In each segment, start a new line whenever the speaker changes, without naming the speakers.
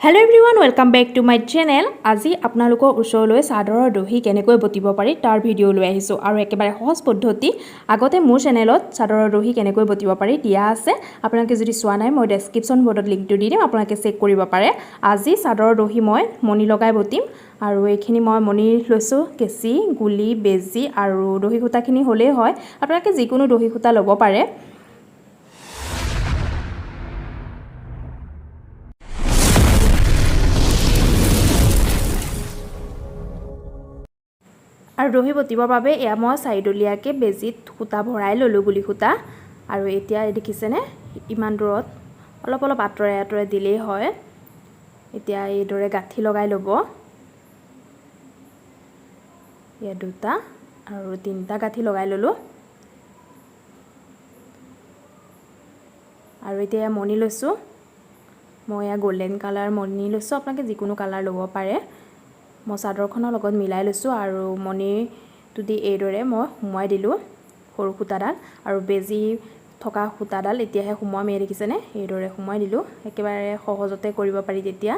Hello everyone, welcome back to my channel. আজি আপোনালোকৰ ওচৰলৈ চাদৰৰ দহি কেনেকৈ বটিব পাৰি তাৰ ভিডিও লৈ আহিছো আৰু একেবাৰে সহজ পদ্ধতি আগতে মোৰ চেনেলত চাদৰৰ দহি কেনেকৈ বটিব পাৰি দিয়া আছে আপোনালোকে যদি চোৱা নাই মই ডেসক্ৰিপচন বৰ্ডত লিংকটো দি দিম আপোনালোকে চেক কৰিব পাৰে আজি চাদৰৰ দহি মই মণি লগাই বটিম আৰু এইখিনি মই মণি লৈছো কেচি গুলি বেজি আৰু দহি খুটাখিনি হলে হয় আপোনালোকে যিকোনো দহি খুটা ল'ব পাৰে আৰু দহি বটিবৰ বাবে এয়া মই সাইডলিয়াকে বেজিত খুটা ভৰাই ললো গুলি খুটা আৰু এতিয়া দেখিছেনে ইমান দূৰত অলপ অলপ আতৰে দিলেই হয় এতিয়া এই দৰে গাঁঠি লগাই লব ইয়া দুটা আৰু তিনটা গাঁঠি লগাই ললো আৰু এতিয়া মণি লৈছো মই এয়া গোল্ডেন কালাৰ মণি লৈছো আপোনালোকে যিকোনো কালাৰ ল'ব পাৰে মই চাদৰখনৰ লগত মিলাই লৈছো আৰু মণিটো দি এই দৰে মই সুমুৱাই দিলো সৰু খুটাডাল আৰু বেজি থকা খুটাডাল এতিয়াহে সুমুৱাই দেখিছেনে এই দৰে সুমুৱাই দিলো একেবাৰে সহজতে কৰিব পাৰি এতিয়া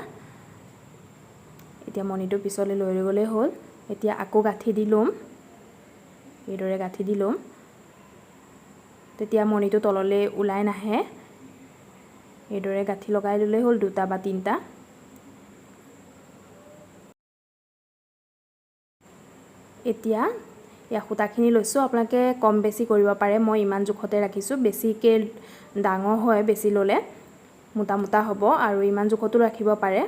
মণিটো পিছলৈ লৈ গলে হ'ল এতিয়া আকৌ গাঁঠি দিলুম এই দৰে গাঁঠি দিলুম তেতিয়া মণিটো তললৈ ওলাই নাহে এই দৰে গাঁঠি লগাই ললে হ'ল দুটা বা তিনটা এতিয়া ইয়া খুটাখিনি লৈছো আপোনালোকে কম বেছি কৰিব পাৰে মই ইমান জোখতে ৰাখিছো বেছিকে ডাঙৰ হয় বেছি ললে মোটা মোটা হ'ব আৰু ইমান জোখতো ৰাখিব পাৰে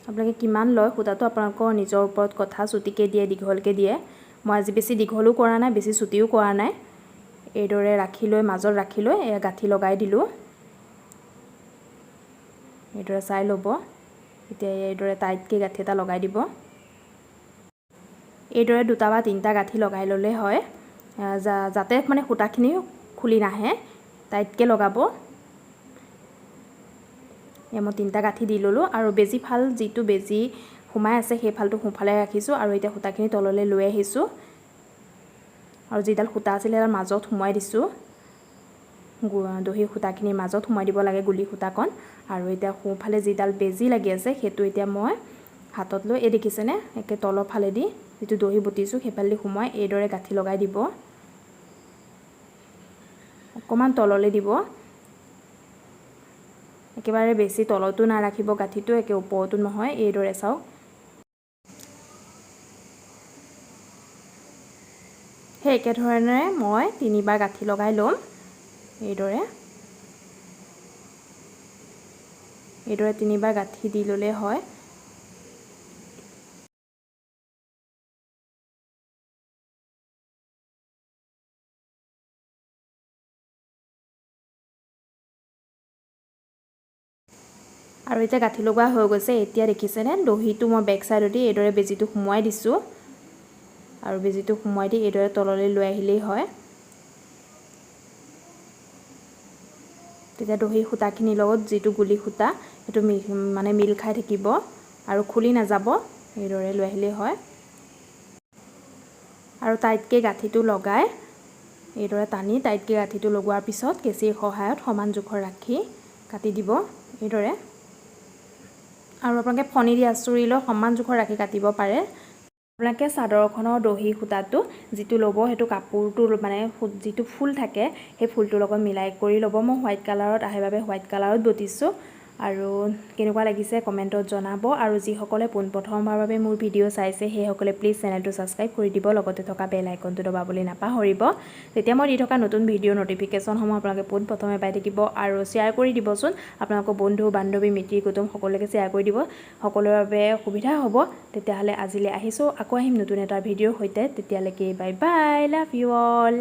আপোনালোকে কিমান লয় খুটাটো আপোনালোকৰ নিজৰ ওপৰত কথা চুটিকে দিয়ে দীঘলকে দিয়ে মই আজি বেছি দীঘলো কৰা নাই বেছি চুটিও কৰা নাই এই দৰে ৰাখি লৈ মাজত ৰাখি লৈ এয়া গাঁঠি লগাই দিলো এই দৰে চাই ল'ব এতিয়া এই দৰে টাইটকে গাঁঠি এটা লগাই দিব এই দৰে দুটা বা তিনটা গাঁঠি লগাই ললে হয় যাতে মানে খুটাখিনি খুলি নাহে টাইটকে লগাব মই তিনটা গাঁঠি দি ললো আৰু বেজি ফাল যিটো বেজি সোমাই আছে সেই ফালটো সোঁফালে ৰাখিছো আৰু এতিয়া খুটাখিনি তললৈ লৈ আহিছো আৰু যিডাল খুটা আছিল তাৰ মাজত সোমাই দিছো দহি খুটাখিনিৰ মাজত সোমাই দিব লাগে গুলি খুটাকন আৰু এতিয়া সোঁফালে যিডাল বেজি লাগি আছে সেইটো এতিয়া মই হাতত লৈ এই দেখিছেনে একে তলৰ ফালে দি যেটো দহি বটিছো হেফালি সোমাই এই দৰে গাঁঠি লগাই দিব অকমান তললৈ দিব একেবাৰে বেছি তলতো না ৰাখিব গাঁঠিটো একে ওপৰতো নহয় এই দৰে চাও হে একে ধৰণে মই তিনিবাৰ গাঁঠি লগাই লম এই দৰে তিনিবাৰ গাঁঠি দি ললে হয় আৰু এতিয়া গাঁঠি লগোৱা হৈ গৈছে এতিয়া দেখিছেনে দহিটো মই বেক সাইডতে এই দৰে বেজিটো সুমুৱাই দিছো আৰু বেজিটো সুমুৱাই দি এই দৰে তললৈ লৈ আহিলেই হয় তেতিয়া দহি খুটাখিনিৰ লগত যিটো গুলি খুটা সেইটো মানে মিল খাই থাকিব আৰু খুলি নাযাব এই দৰে লৈ আহিলেই হয় আৰু টাইটকে গাঁঠিটো লগাই এই দৰে টানি টাইটকে গাঁঠিটো লগোৱাৰ পিছত কেচিৰ সহায়ত সমান জোখৰ ৰাখি কাটি দিব এই দৰে আৰু আপোনালোকে ফণি দি আঁচুৰি লৈ সমান জোখৰ ৰাখি কাটিব পাৰে আপোনালোকে চাদৰখনৰ দহি খুটাটো যিটো ল'ব সেইটো কাপোৰটো মানে যিটো ফুল থাকে সেই ফুলটোৰ লগত মিলাই কৰি ল'ব মই হোৱাইট কালাৰত আহে বাবে হোৱাইট কালাৰত বটিছো আৰু কেনেকুৱা লাগিছে কমেন্টত জনাব আৰু যিসকলে পোনপ্ৰথমবাৰৰ বাবে মোৰ ভিডিও চাইছে সেইসকলে প্লিজ চেনেলটো সাবস্ক্ৰাইব কৰি দিব লগতে থকা বেল আইকনটো দবাবলৈ নাপাহৰিব তেতিয়া মই দি থকা নতুন ভিডিও নটিফিকেশন সমূহ আপোনালোকে পোনপ্ৰথমে পাই থাকিব আৰু শেয়াৰ কৰি দিবচোন আপোনালোকৰ বন্ধু বান্ধৱী মিত্ৰ কুটুম সকলোকে শেয়াৰ কৰি দিব সকলোৰে বাবে সুবিধা হ'ব তেতিয়াহলে আজিলৈ আহিছো আকৌ আহিম নতুন এটা ভিডিওৰ সৈতে তেতিয়ালৈকে bye bye love you all